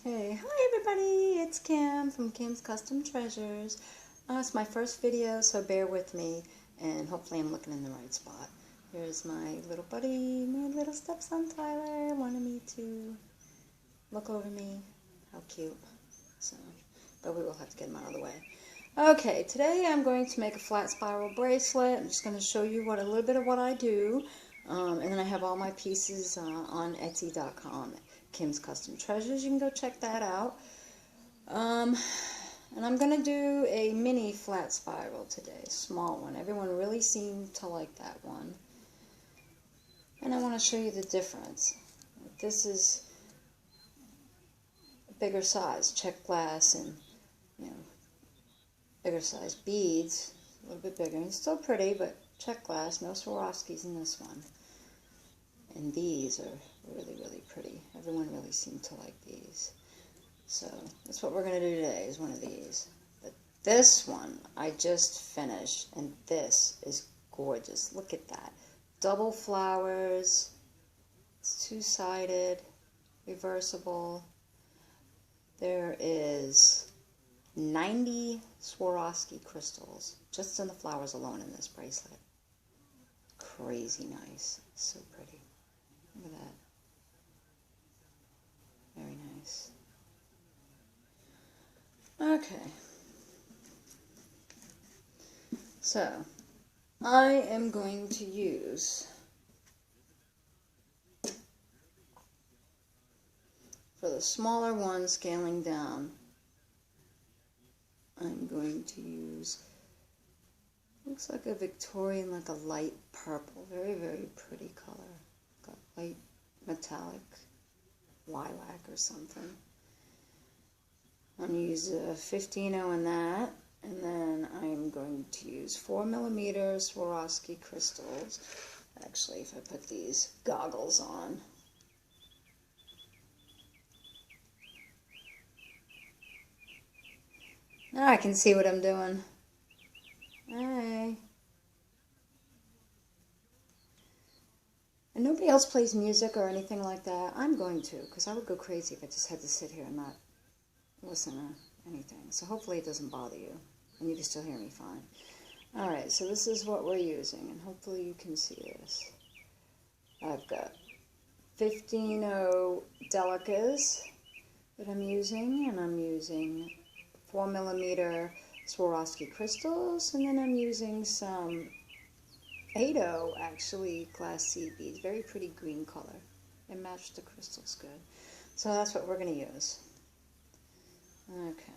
Okay, hi everybody, it's Kim from Kim's Custom Treasures. It's my first video, so bear with me, and hopefully I'm looking in the right spot. Here's my little buddy, my little stepson Tyler, wanted me to look over me. How cute. So, but we will have to get him out of the way. Okay, today I'm going to make a flat spiral bracelet. I'm just going to show you a little bit of what I do. And then I have all my pieces on Etsy.com. Kim's Custom Treasures. You can go check that out. And I'm going to do a mini flat spiral today. Small one. Everyone really seemed to like that one. And I want to show you the difference. This is a bigger size. Check glass and, bigger size beads. A little bit bigger. And still pretty, but check glass. No Swarovskis in this one. And these are really, really pretty. Everyone really seemed to like these. So that's what we're going to do today, is one of these. But this one I just finished, and this is gorgeous. Look at that. Double flowers. It's two-sided, reversible. There is 90 Swarovski crystals just in the flowers alone in this bracelet. Crazy nice. So pretty. Look at that. Very nice. Okay. So, I am going to use, for the smaller one scaling down, I'm going to use, looks like a Victorian, like a light purple. Very, very pretty color. Got light metallic lilac or something. I'm going to use a 15-0 in that, and then I'm going to use 4mm Swarovski crystals. Actually, if I put these goggles on. Now I can see what I'm doing. Hey. And nobody else plays music or anything like that. I'm going to, because I would go crazy if I just had to sit here and not listen to anything. So hopefully it doesn't bother you, and you can still hear me fine. Alright, so this is what we're using, and hopefully you can see this. I've got 15-0 delicas that I'm using, and I'm using 4mm Swarovski crystals, and then I'm using some 8-0 actually glass seed beads. Very pretty green color. They match the crystals good. So that's what we're going to use. Okay.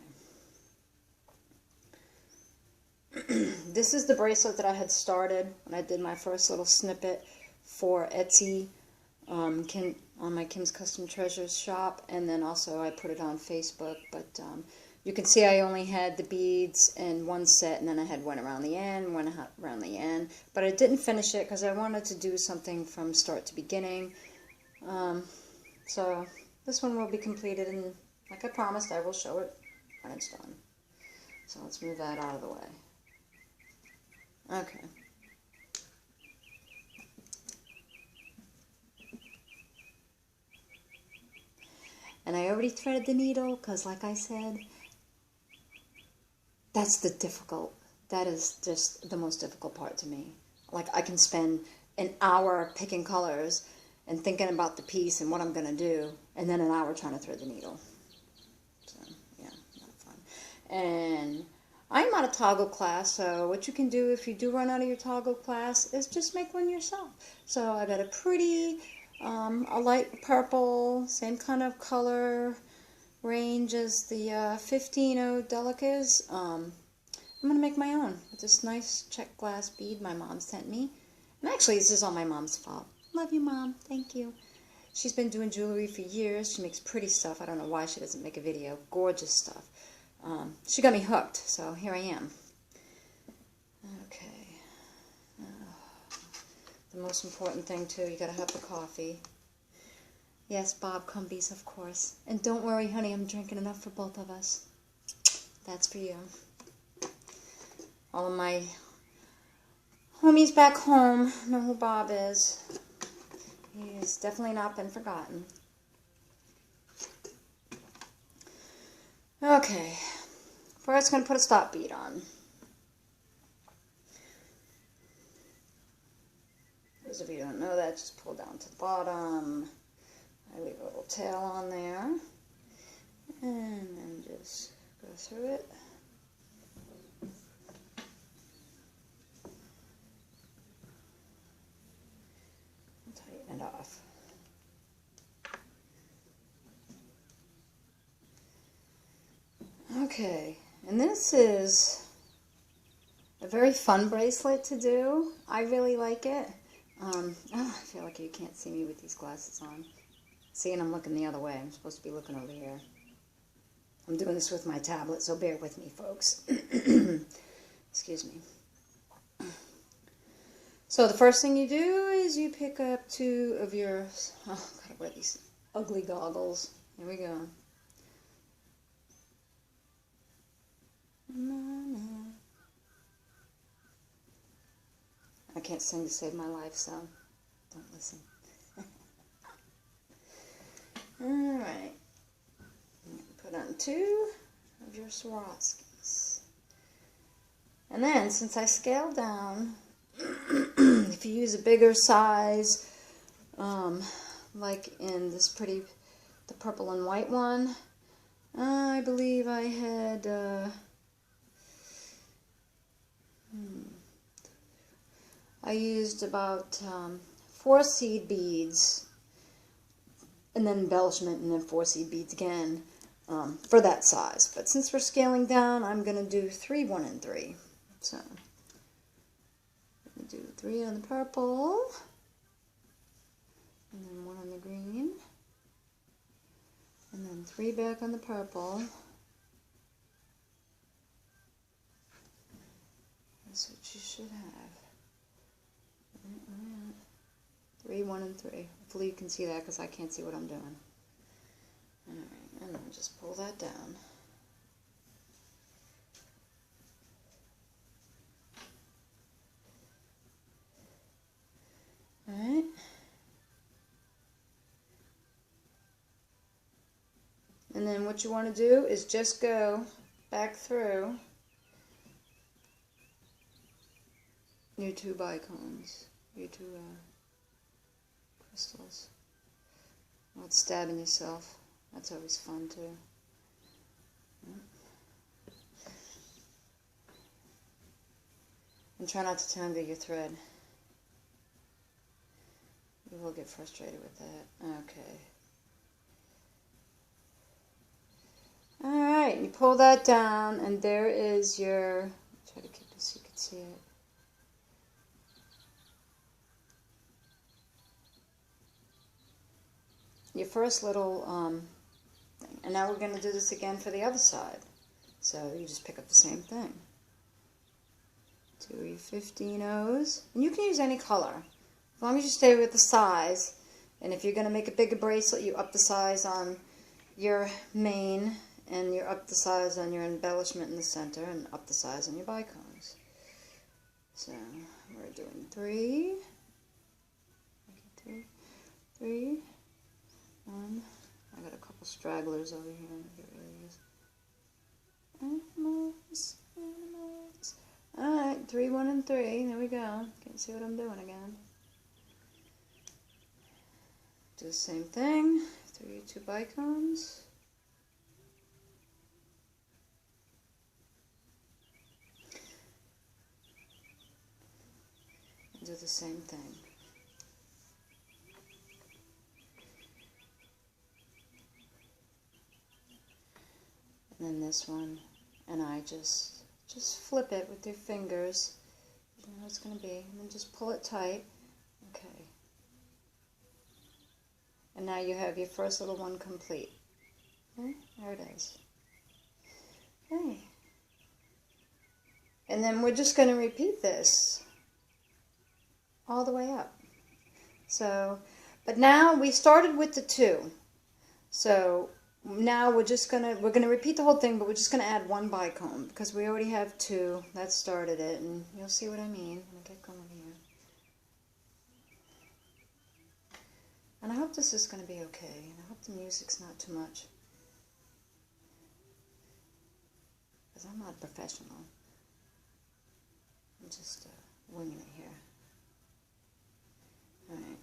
This is the bracelet that I had started when I did my first little snippet for Etsy on my Kim's Custom Treasures shop, and then also I put it on Facebook, but you can see I only had the beads in one set, and then I had one around the end, one around the end. But I didn't finish it because I wanted to do something from start to beginning. So this one will be completed, and like I promised, I will show it when it's done. So let's move that out of the way. Okay. And I already threaded the needle because, like I said, that's that is just the most difficult part to me. Like, I can spend an hour picking colors and thinking about the piece and what I'm going to do, and then an hour trying to thread the needle. So, yeah, not fun. And I'm out of toggle class, so what you can do if you do run out of your toggle class is just make one yourself. So I got a pretty, a light purple, same kind of color range as the 15-0 delicas. I'm going to make my own with this nice check glass bead my mom sent me. And actually, this is all my mom's fault. Love you, Mom. Thank you. She's been doing jewelry for years. She makes pretty stuff. I don't know why she doesn't make a video. Gorgeous stuff. She got me hooked, so here I am. Okay. The most important thing, too, you got to have the coffee. Yes, Bob Cumbies, of course. And don't worry, honey, I'm drinking enough for both of us. That's for you. All of my homies back home know who Bob is. He has definitely not been forgotten. Okay, first I'm going to put a stop bead on. Those of you who don't know that, just pull down to the bottom. I leave a little tail on there. And then just go through it. And tighten it off. Okay, and this is a very fun bracelet to do. I really like it. I feel like you can't see me with these glasses on. See, and I'm looking the other way. I'm supposed to be looking over here. I'm doing this with my tablet, so bear with me, folks. Excuse me. So the first thing you do is you pick up two of your... Oh, gotta wear these ugly goggles. Here we go. I can't sing to save my life, so don't listen. Alright. Put on two of your Swarovskis. And then, since I scaled down, if you use a bigger size, like in this pretty, the purple and white one, I believe I had, I used about 4 seed beads, and then embellishment, and then 4 seed beads again, for that size. But since we're scaling down, I'm going to do 3 1 and 3. So, I'm going to do 3 on the purple, and then 1 on the green, and then 3 back on the purple. That's what you should have. 3 1 and 3. Hopefully you can see that, because I can't see what I'm doing. Alright, and then just pull that down. Alright. And then what you want to do is just go back through your 2 bicones, your 2 crystals. Not stabbing yourself. That's always fun too. And try not to tangle your thread. You will get frustrated with that. Okay. Alright, you pull that down, and there is your... Try to keep it so you can see it. Your first little thing. And now we're going to do this again for the other side. So you just pick up the same thing. 2 of your 15 O's. And you can use any color, as long as you stay with the size. And if you're going to make a bigger bracelet, you up the size on your main, and you up the size on your embellishment in the center, and up the size on your bicones. So we're doing 3, 3, 1. I got a couple stragglers over here. Animals, animals. Alright, 3 1 and 3. There we go. Can't see what I'm doing again. Do the same thing. 3 2 bicones. Do the same thing. And then this one, and I just flip it with your fingers. You know what it's going to be, and then just pull it tight. Okay. And now you have your first little one complete. Okay, there it is. Okay. And then we're just going to repeat this all the way up. So, but now we started with the 2. So now we're gonna repeat the whole thing, but we're just gonna add 1 bicone because we already have 2. That started it, and you'll see what I mean when I get going here. And I hope this is gonna be okay, and I hope the music's not too much. because I'm not professional. I'm just winging it here. Alright,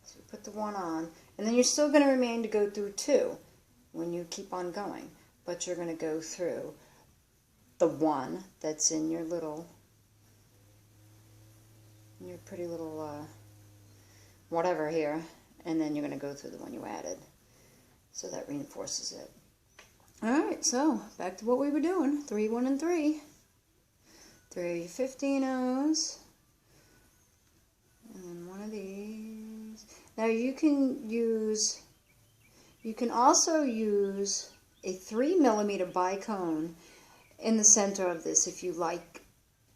so you put the one on, and then you're still going to remain to go through 2 when you keep on going, but you're going to go through the one that's in your little, your pretty little whatever here, and then you're going to go through the one you added. So that reinforces it. Alright, so back to what we were doing. 3, 1, and 3. 3 15-ohs. And then one of these. Now you can also use a 3mm bicone in the center of this if you like,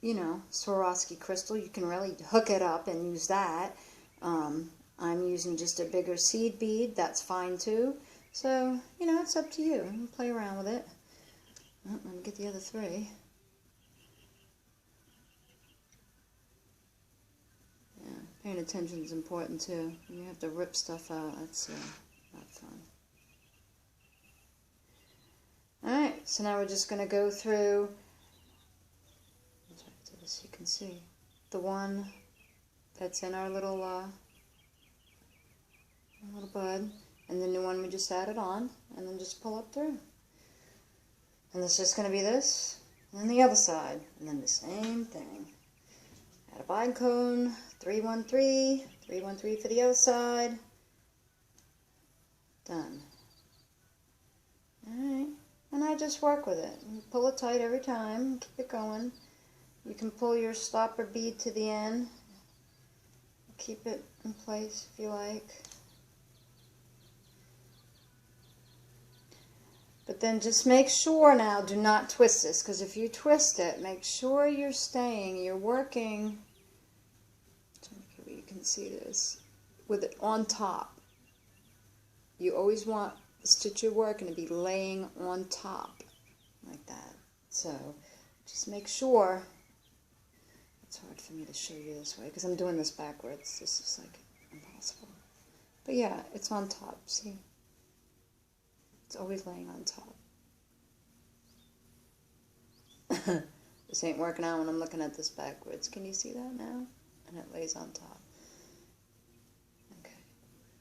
you know, Swarovski Crystal. You can really hook it up and use that. I'm using just a bigger seed bead. That's fine too. So, you know, it's up to you. You can play around with it. Oh, let me get the other 3. Yeah, paying attention is important too. When you have to rip stuff out, that's not fun. Alright, so now we're just going to go through, I'll try to do this so you can see, the one that's in our little bud, and the new one we just added on, and then just pull up through. And it's just going to be this, and then the other side, and then the same thing. Add a bicone, 3 1 3, 3 1 3 for the other side. Done. Alright, and I just work with it. You pull it tight every time, keep it going. You can pull your stopper bead to the end, keep it in place if you like. But then just make sure now, do not twist this, because if you twist it, make sure you're working, you can see this, with it on top. You always want the stitch you're working to be laying on top, like that. So, just make sure, it's hard for me to show you this way, because I'm doing this backwards. This is like impossible. But yeah, it's on top, see? It's always laying on top. This ain't working out when I'm looking at this backwards. Can you see that now? And it lays on top. Okay.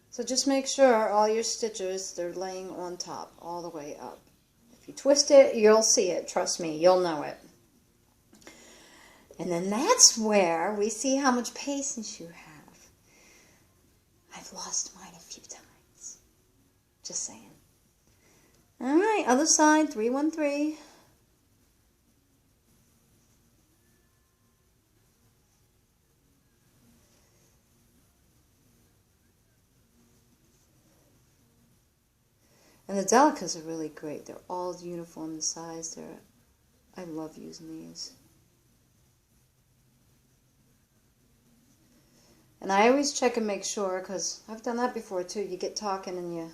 So just make sure all your stitches, they're laying on top all the way up. If you twist it, you'll see it. Trust me, you'll know it. And then that's where we see how much patience you have. I've lost mine a few times. Just saying. Alright, other side, 3 1 3. And the Delicas are really great. They're all uniform in size. I love using these. And I always check and make sure, because I've done that before too. You get talking and you're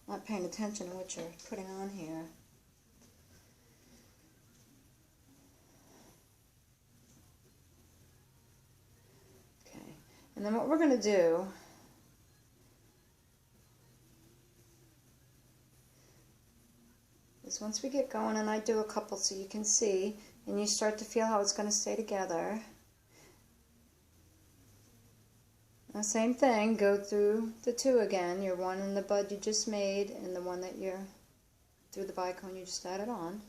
not paying attention to what you're putting on here. Okay, and then what we're going to do is once we get going, and I do a couple so you can see, and you start to feel how it's going to stay together. The same thing, go through the 2 again, your one in the bud you just made, and the one that you're through the bicone you just added on.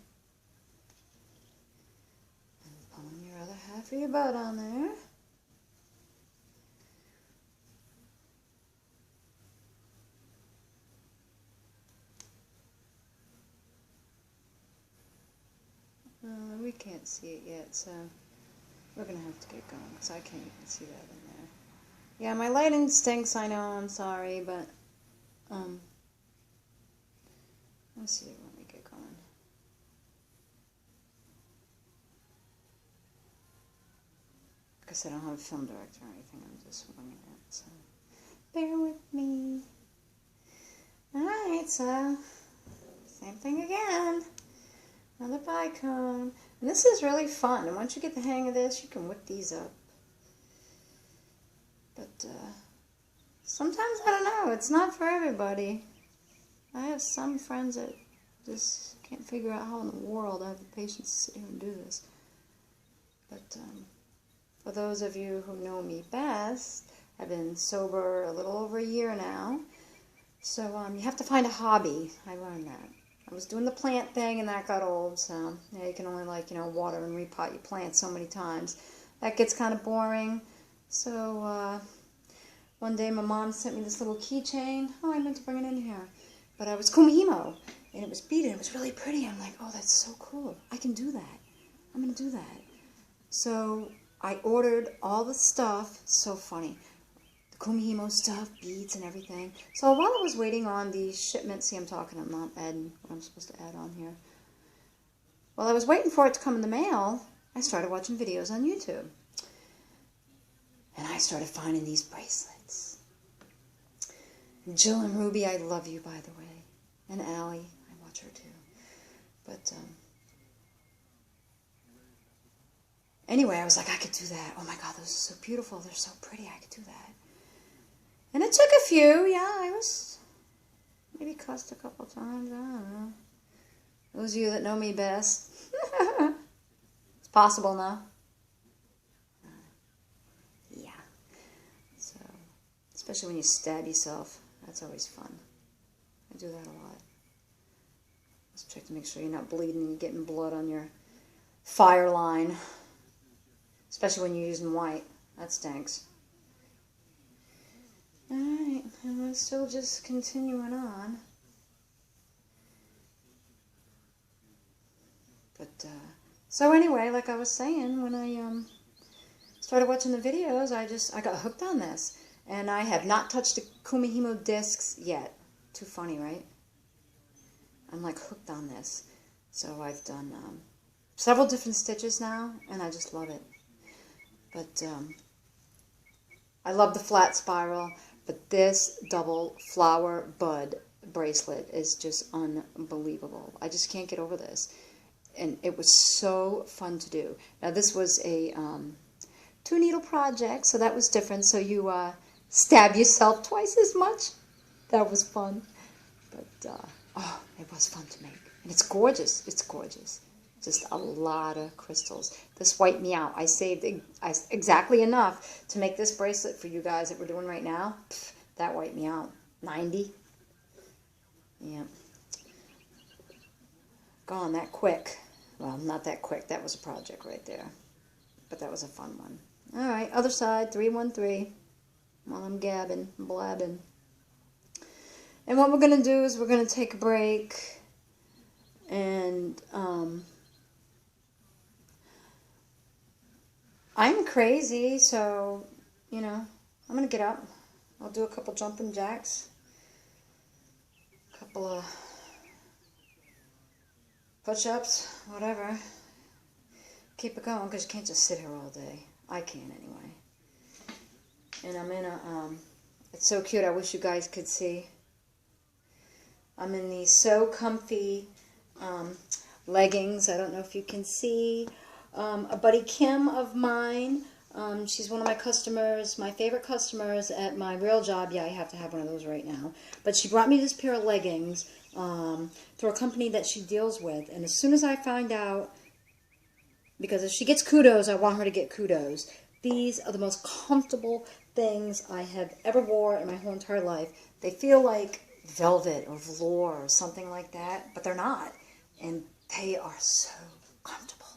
And pulling your other half of your bud on there. We can't see it yet, so we're going to have to get going, because I can't even see that in there. Yeah, my lighting stinks, I know, I'm sorry, but, let's see when we get going. Like I said, I don't have a film director or anything, I'm just winging it, so bear with me. Alright, so, same thing again. Another bicone. And this is really fun, and once you get the hang of this, you can whip these up. But sometimes, I don't know, it's not for everybody. I have some friends that Just can't figure out how in the world I have the patience to sit here and do this. But for those of you who know me best, I've been sober a little over a year now. So you have to find a hobby. I learned that. I was doing the plant thing and that got old. So yeah, you can only water and repot your plants so many times. That gets kind of boring. So one day my mom sent me this little keychain. Oh, I meant to bring it in here. But I was kumihimo, and it was beaded. It was really pretty. I'm like, oh, that's so cool. I can do that. I'm going to do that. So I ordered all the stuff. So funny. The kumihimo stuff, beads and everything. So while I was waiting on the shipment, see, I'm not adding what I'm supposed to add on here. While I was waiting for it to come in the mail, I started watching videos on YouTube. And I started finding these bracelets. Jill and Ruby, I love you, by the way. And Allie, I watch her too. But anyway, I was like, I could do that. Oh my God, those are so beautiful. They're so pretty. I could do that. And it took a few. Yeah, I was maybe cussed a couple times. I don't know. Those of you that know me best. It's possible now. Yeah. So, especially when you stab yourself. That's always fun. I do that a lot. Just check to make sure you're not bleeding and you're getting blood on your fire line. Especially when you're using white. That stinks. Alright, and we're still just continuing on. But, so anyway, like I was saying, when I started watching the videos, I got hooked on this. And I have not touched the kumihimo discs yet. Too funny, right? I'm like hooked on this. So I've done several different stitches now, and I just love it. But I love the flat spiral, but this double flower bud bracelet is just unbelievable. I just can't get over this. And it was so fun to do. Now this was a 2-needle project, so that was different. So you stab yourself twice as much. That was fun. But, oh, it was fun to make. And it's gorgeous. It's gorgeous. Just a lot of crystals. This wiped me out. I saved exactly enough to make this bracelet for you guys that we're doing right now. Pff, that wiped me out. 90. Yeah. Gone that quick. Well, not that quick. That was a project right there. But that was a fun one. All right, other side, 313. While I'm gabbing, blabbing. And what we're going to do is we're going to take a break. And I'm crazy, so, you know, I'm going to get up. I'll do a couple jumping jacks. A couple of push-ups, whatever. Keep it going, because you can't just sit here all day. I can't anyway. And I'm in a, it's so cute, I wish you guys could see. I'm in these So Comfy leggings. I don't know if you can see. A buddy Kim of mine, she's one of my customers, my favorite customers at my real job. Yeah, I have to have one of those right now. But she brought me this pair of leggings through a company that she deals with. And as soon as I find out, because if she gets kudos, I want her to get kudos. These are the most comfortable things I have ever wore in my whole entire life. They feel like velvet or velour or something like that, but they're not. And they are so comfortable.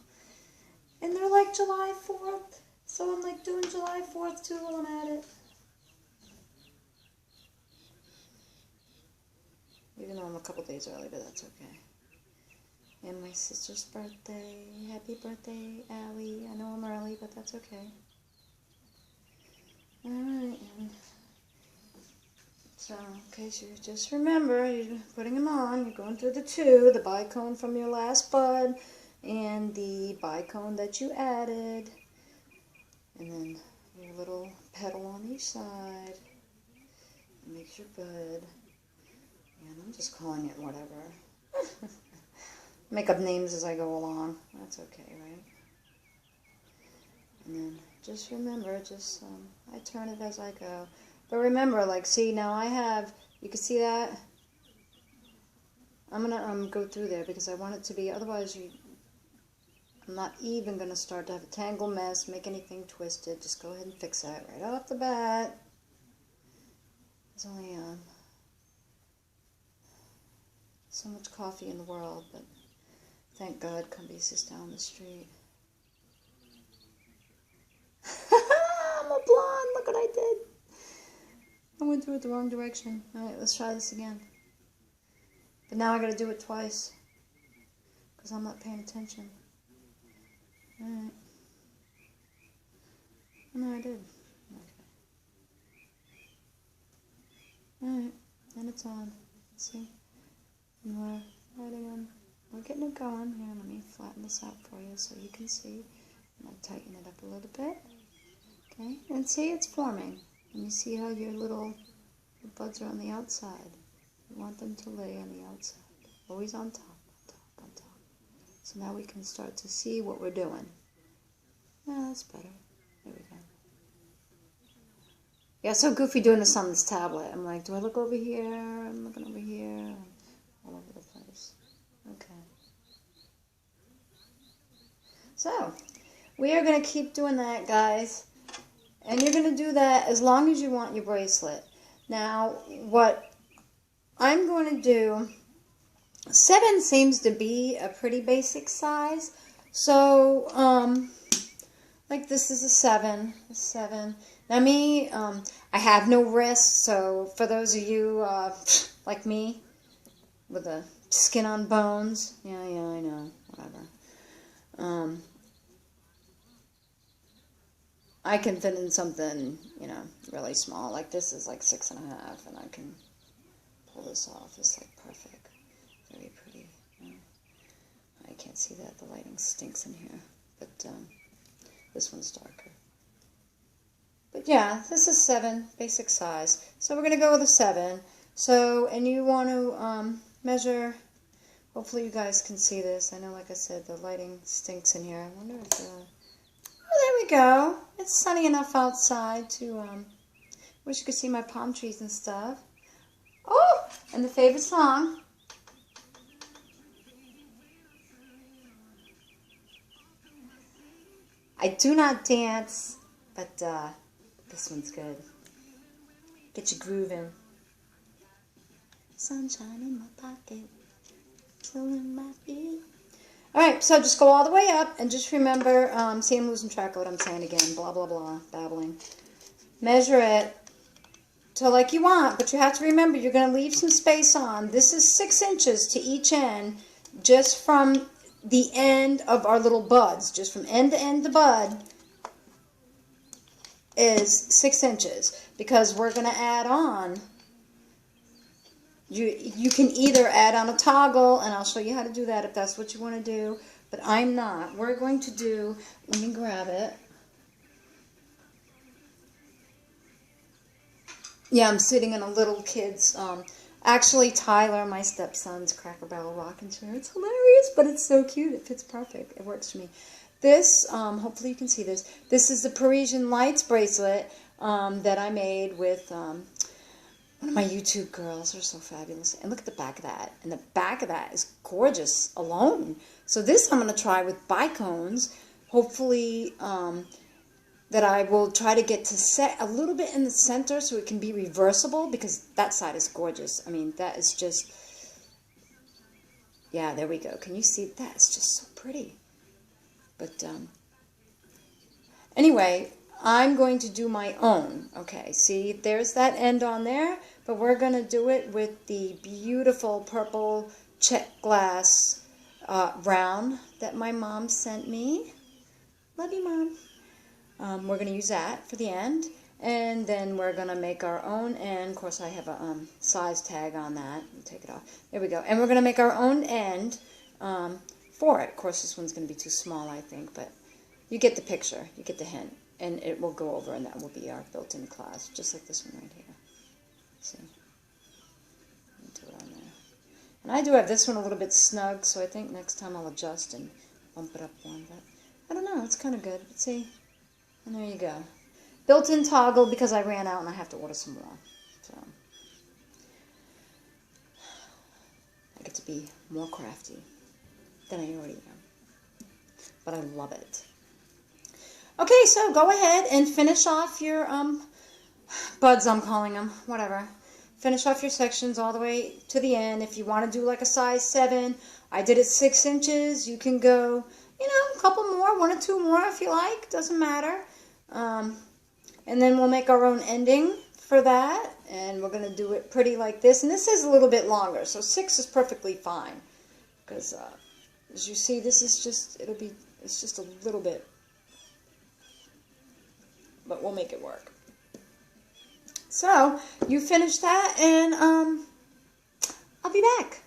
And they're like July 4th. So I'm like doing July 4th too while I'm at it. Even though I'm a couple days early, but that's okay. And my sister's birthday. Happy birthday, Allie. I know I'm early, but that's okay. Alright. So, in case you just remember, you're putting them on. You're going through the two. The bicone from your last bud. And the bicone that you added. And then your little petal on each side. It makes your bud. And I'm just calling it whatever. Make up names as I go along. That's okay, right? And then just remember, I turn it as I go. But remember, like, see, now I have, you can see that? I'm gonna go through there because I want it to be, otherwise I'm not even gonna start to have a tangle mess, make anything twisted. Just go ahead and fix that right off the bat. There's only so much coffee in the world, but thank God Cumbies is down the street. I'm a blonde, look what I did. I went through it the wrong direction. Alright, let's try this again. But now I gotta do it twice, because I'm not paying attention. Alright. No, I did. Okay. Alright, and it's on. Let's see. And we're writing on. We're getting it going. Here, let me flatten this out for you so you can see. I'm going to tighten it up a little bit. Okay, and see, it's forming. And you see how your little buds are on the outside. You want them to lay on the outside. Always on top, on top, on top. So now we can start to see what we're doing. Yeah, that's better. There we go. Yeah, so goofy doing this on this tablet. I'm like, do I look over here? I'm looking over here. All over the place. Okay. So, we are going to keep doing that, guys. And you're going to do that as long as you want your bracelet. Now, what I'm going to do, 7 seems to be a pretty basic size. So, like this is a 7. A 7. Now me, I have no wrists, so for those of you like me, with the skin on bones, yeah, I know, whatever. I can fit in something, you know, really small. Like this is like 6.5, and I can pull this off. It's like perfect, very pretty. I can't see that, the lighting stinks in here, but this one's darker. But yeah, this is 7, basic size. So we're going to go with a 7. So, and you want to measure, hopefully you guys can see this. I know, like I said, the lighting stinks in here. I wonder if, oh, there we go. It's sunny enough outside to, wish you could see my palm trees and stuff. Oh, and the favorite song. I do not dance, but, this one's good. Get you grooving. Sunshine in my pocket, still in my feet. Alright, so just go all the way up, and just remember, see, I'm losing track of what I'm saying again, blah, blah, blah, babbling. Measure it to like you want, but you have to remember, you're going to leave some space on. This is 6 inches to each end, just from the end of our little buds, just from end to end the bud, is 6 inches, because we're going to add on, you can either add on a toggle, and I'll show you how to do that if that's what you want to do, but I'm not. We're going to do, let me grab it. Yeah, I'm sitting in a little kid's, actually Tyler, my stepson's Cracker Barrel rocking chair. It's hilarious, but it's so cute. It fits perfect. It works for me. This, hopefully you can see this. This is the Parisian Lights bracelet that I made with one of my YouTube girls. They're so fabulous. And look at the back of that. And the back of that is gorgeous alone. So this I'm going to try with bicones. Hopefully that I will try to get to set a little bit in the center so it can be reversible, because that side is gorgeous. I mean, that is just, yeah, there we go. Can you see? That's just so pretty. But anyway, I'm going to do my own. Okay, see, there's that end on there, but we're going to do it with the beautiful purple check glass round that my mom sent me. Love you, Mom. We're going to use that for the end, and then we're going to make our own, and of course I have a size tag on that. Take it off. There we go. And we're going to make our own end for it. Of course, this one's going to be too small, I think, but you get the picture. You get the hint, and it will go over, and that will be our built-in clasp, just like this one right here. See? Do it on there. And I do have this one a little bit snug, so I think next time I'll adjust and bump it up one, but I don't know. It's kind of good. But see? And there you go. Built-in toggle, because I ran out and I have to order some more. So I get to be more crafty than I already am. But I love it. Okay, so go ahead and finish off your buds, I'm calling them, whatever. Finish off your sections all the way to the end. If you want to do like a size 7, I did it 6 inches. You can go, you know, a couple more, 1 or 2 more if you like. Doesn't matter. And then we'll make our own ending for that. And we're going to do it pretty like this. And this is a little bit longer, so 6 is perfectly fine. Because, as you see, this is just, it's just a little bit. But we'll make it work. So, you finish that, and I'll be back.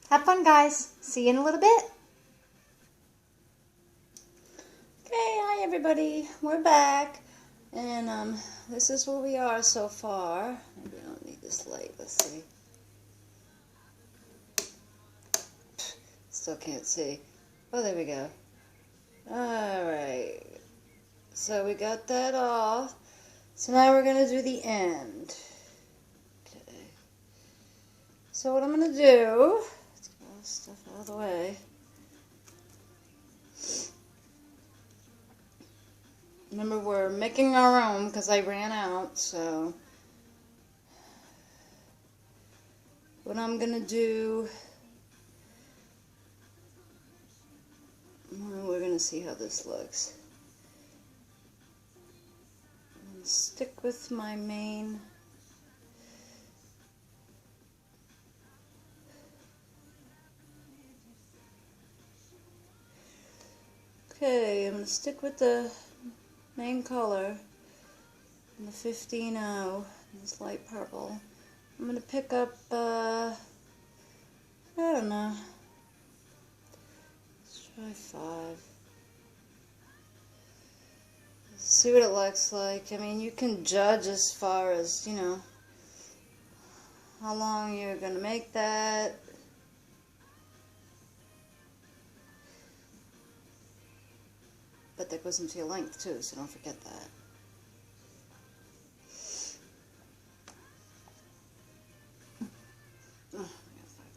Have fun, guys. See you in a little bit. Okay, hi, everybody. We're back. And this is where we are so far. Maybe I don't need this light. Let's see. Still can't see. Oh, there we go. Alright. So, we got that off. So now we're going to do the end. Okay. So what I'm going to do, let's get all this stuff out of the way. Remember, we're making our own because I ran out, so what I'm going to do, well, we're going to see how this looks. Stick with my main. Okay, I'm going to stick with the main color, the 15-0, this light purple. I'm going to pick up, I don't know, let's try 5. See what it looks like. I mean, you can judge as far as, you know, how long you're going to make that. But that goes into your length too, so don't forget that. Oh, I got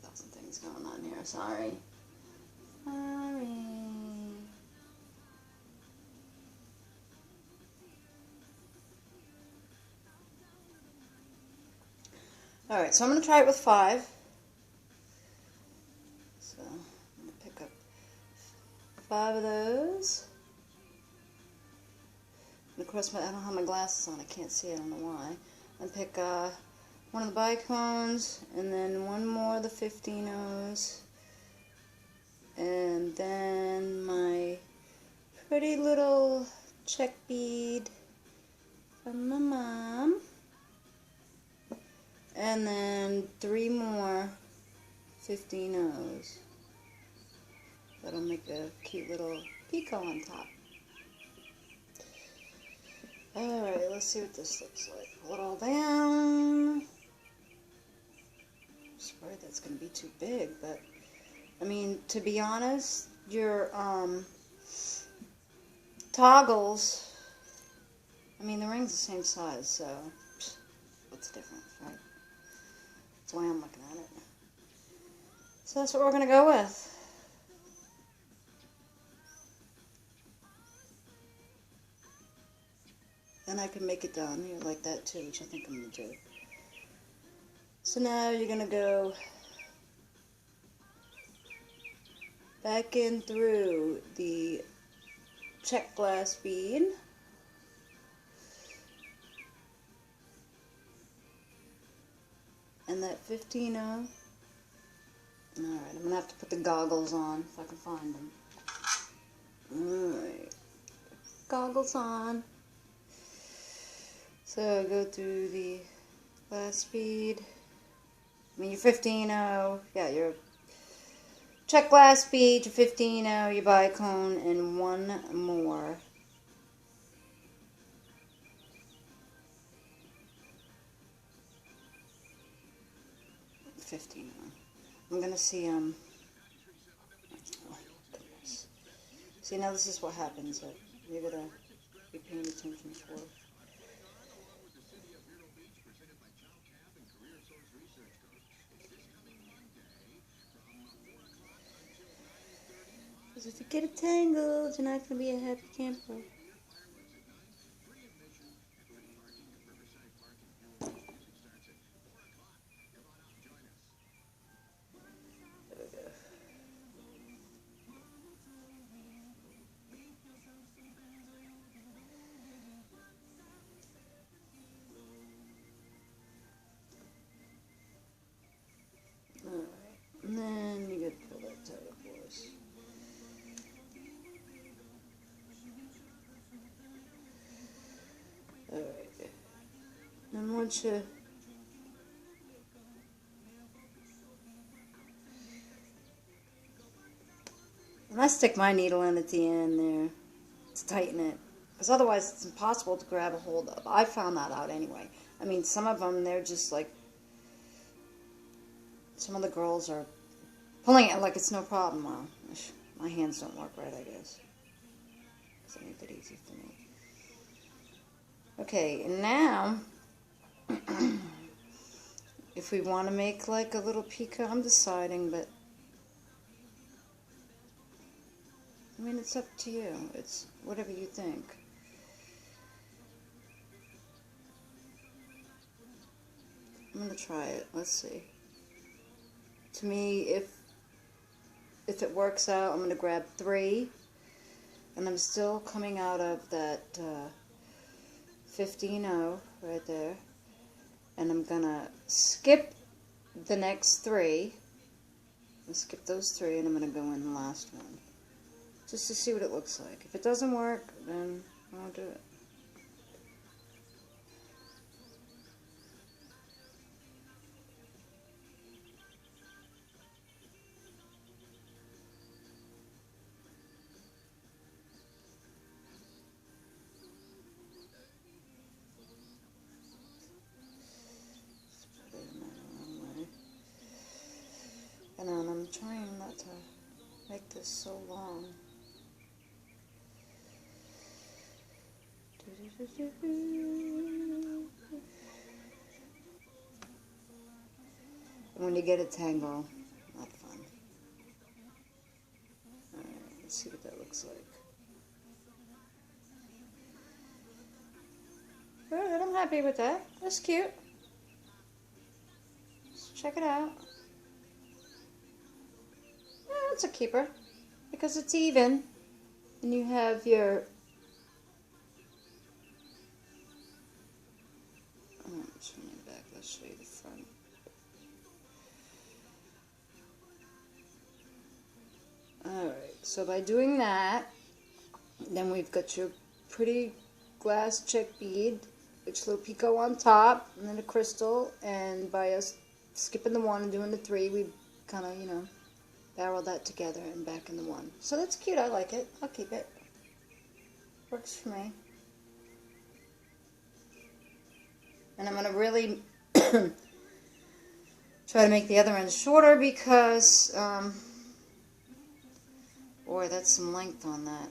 5,000 things going on here. Sorry. Alright, so I'm going to try it with 5. So, I'm going to pick up 5 of those. And of course, I don't have my glasses on. I can't see. I don't know why. And pick one of the bicones, and then one more of the 15-0s. And then my pretty little check bead from my mom. And then 3 more 15-0s. That'll make a cute little picot on top. Alright, let's see what this looks like. Pull it all down. I'm worried that's going to be too big, but I mean, to be honest, your toggles, I mean, the ring's the same size, so what's the difference, right? That's why I'm looking at it. So that's what we're going to go with. And I can make it down here like that too, which I think I'm going to do. So now you're going to go back in through the check glass bead. And that 15-0. Alright, I'm going to have to put the goggles on if I can find them. Alright. Goggles on. So go through the glass bead. I mean, your 15-0. Yeah, your check glass bead, your 15-0, your bicone, and one more. I'm gonna see, oh, goodness. See, now this is what happens that you're gonna be paying attention for. Because if you get it tangled, you're not going to be a happy camper. Alright, and then you gotta pull that tight up, boys. Alright. Then once you I stick my needle in at the end there to tighten it, because otherwise it's impossible to grab a hold of. I found that out anyway. I mean, some of them, they're just like, some of the girls are pulling it like it's no problem. Well, my hands don't work right, I guess. So I make it easy for me. Okay, and now, if we want to make like a little peacock, I'm deciding, but I mean, it's up to you. It's whatever you think. I'm going to try it. Let's see. To me, if it works out, I'm going to grab 3. And I'm still coming out of that 15-0 right there. And I'm going to skip the next 3. I'll skip those 3 and I'm going to go in the last one. Just to see what it looks like. If it doesn't work, then I won't do it. And I'm trying not to make this so long. When you get a tangle, not fun. Alright, let's see what that looks like. Alright, I'm happy with that. That's cute. Let's check it out. Yeah, it's a keeper. Because it's even. And you have your... turn it back. Let's show you the front. Alright, so by doing that, then we've got your pretty glass check bead, which little picot on top, and then a crystal, and by us skipping the 1 and doing the 3, we kind of, you know, barrel that together and back in the 1. So that's cute, I like it. I'll keep it. Works for me. And I'm going to really try to make the other end shorter because, boy, that's some length on that.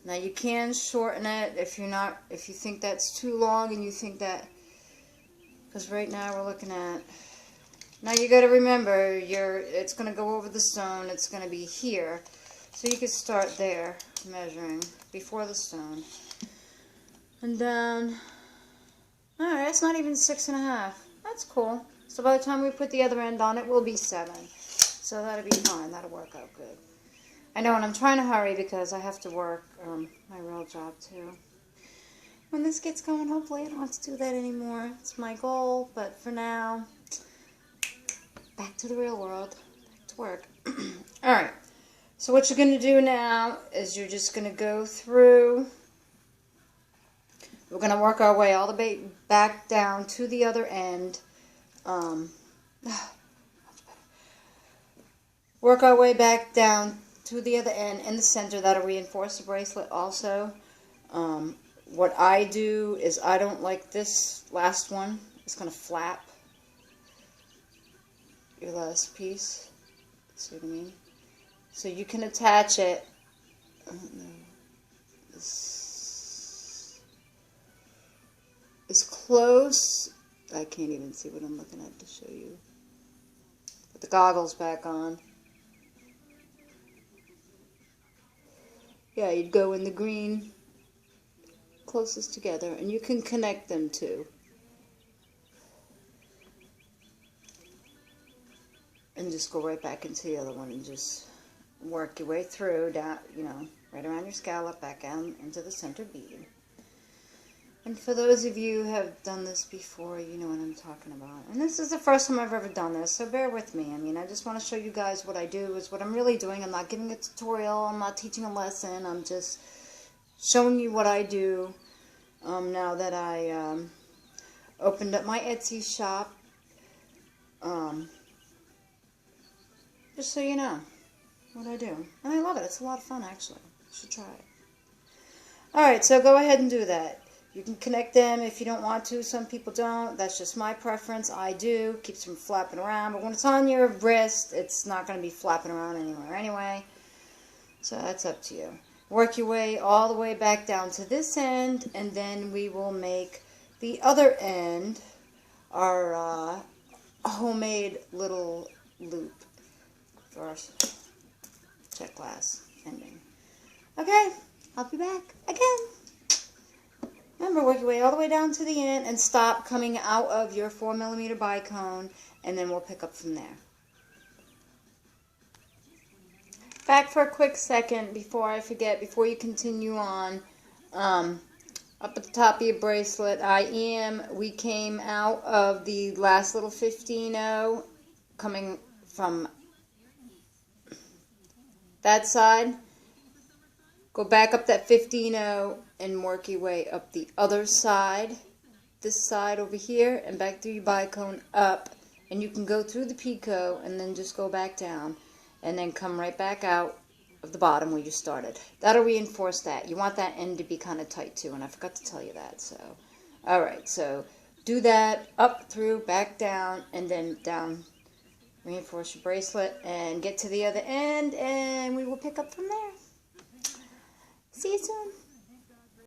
Now you can shorten it if you think that's too long and you think that, because right now we're looking at, now you got to remember, it's going to go over the stone, it's going to be here. So you could start there, measuring before the stone. And then, alright, it's not even 6.5. That's cool. So by the time we put the other end on, it will be 7. So that'll be fine. That'll work out good. I know, and I'm trying to hurry because I have to work my real job too. When this gets going, hopefully I don't have to do that anymore. It's my goal, but for now, back to the real world. Back to work. Alright. So what you're going to do now is you're just going to go through, we're going to work our way all the way back down to the other end. Work our way back down to the other end in the center. That'll reinforce the bracelet also. What I do is I don't like this last one. It's going to flap your last piece. See what I mean? So you can attach it as close. I can't even see what I'm looking at to show you. But the goggles back on. Yeah, you'd go in the green closest together, and you can connect them too. And just go right back into the other one and just work your way through, down, you know, right around your scallop, back down into the center bead. And for those of you who have done this before, you know what I'm talking about. And this is the first time I've ever done this, so bear with me. I mean, I just want to show you guys what I do, is what I'm really doing. I'm not giving a tutorial, I'm not teaching a lesson, I'm just showing you what I do now that I opened up my Etsy shop. Just so you know what I do. And I love it. It's a lot of fun, actually. You should try it. Alright, so go ahead and do that. You can connect them if you don't want to. Some people don't. That's just my preference. I do. Keeps them flapping around. But when it's on your wrist, it's not going to be flapping around anywhere anyway. So that's up to you. Work your way all the way back down to this end, and then we will make the other end our homemade little loop for our check glass ending. Okay, I'll be back again. Remember, work your way all the way down to the end and stop coming out of your 4mm bicone, and then we'll pick up from there. Back for a quick second before I forget, before you continue on. Up at the top of your bracelet, we came out of the last little 15-0, coming from that side. Go back up that 15-0 and work your way up the other side, this side over here, and back through your bicone up. And you can go through the picot and then just go back down, and then come right back out of the bottom where you started. That'll reinforce that. You want that end to be kind of tight too, and I forgot to tell you that. So, alright, so do that, up through, back down, and then down. Reinforce your bracelet and get to the other end, and we will pick up from there. See you soon.